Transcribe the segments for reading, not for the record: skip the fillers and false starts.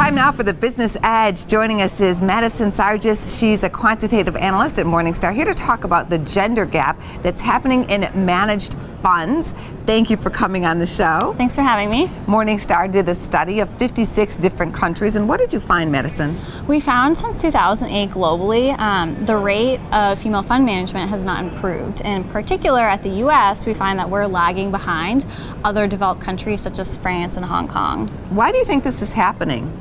Time now for the Business Edge. Joining us is Madison Sargis. She's a quantitative analyst at Morningstar, here to talk about the gender gap that's happening in managed funds. Thank you for coming on the show. Thanks for having me. Morningstar did a study of 56 different countries, and what did you find, Madison? We found since 2008 globally, the rate of female fund management has not improved. In particular, at the U.S., we find that we're lagging behind other developed countries such as France and Hong Kong. Why do you think this is happening?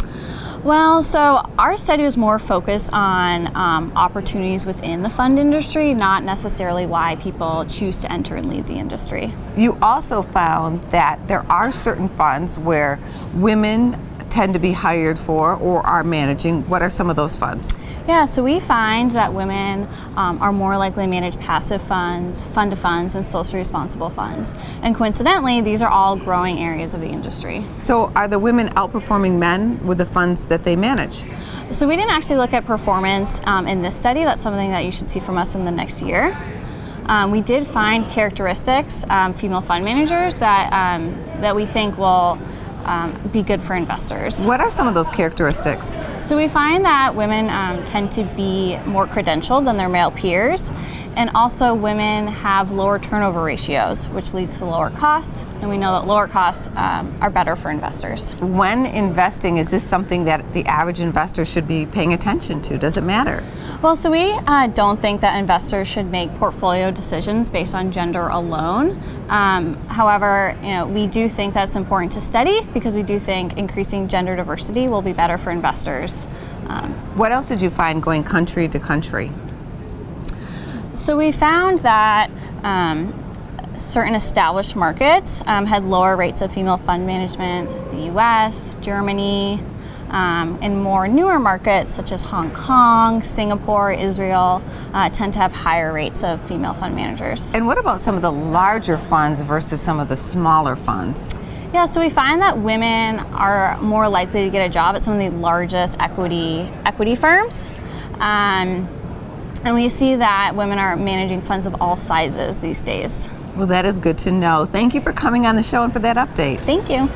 Well, so our study was more focused on opportunities within the fund industry, not necessarily why people choose to enter and leave the industry. You also found that there are certain funds where women tend to be hired for or are managing. What are some of those funds? Yeah, so we find that women are more likely to manage passive funds, fund-to-funds, and socially responsible funds. And coincidentally, these are all growing areas of the industry. So are the women outperforming men with the funds that they manage? So we didn't actually look at performance in this study. That's something that you should see from us in the next year. We did find characteristics, female fund managers, that we think will be good for investors. What are some of those characteristics? So we find that women tend to be more credentialed than their male peers, and also women have lower turnover ratios, which leads to lower costs, and we know that lower costs are better for investors. When investing, is this something that the average investor should be paying attention to? Does it matter? Well, so we don't think that investors should make portfolio decisions based on gender alone. However, we do think that's important to study because we do think increasing gender diversity will be better for investors. What else did you find going country to country? So we found that certain established markets had lower rates of female fund management. The US, Germany, and more newer markets such as Hong Kong, Singapore, Israel tend to have higher rates of female fund managers. And what about some of the larger funds versus some of the smaller funds? Yeah, so we find that women are more likely to get a job at some of the largest equity firms. And we see that women are managing funds of all sizes these days. Well, that is good to know. Thank you for coming on the show and for that update. Thank you.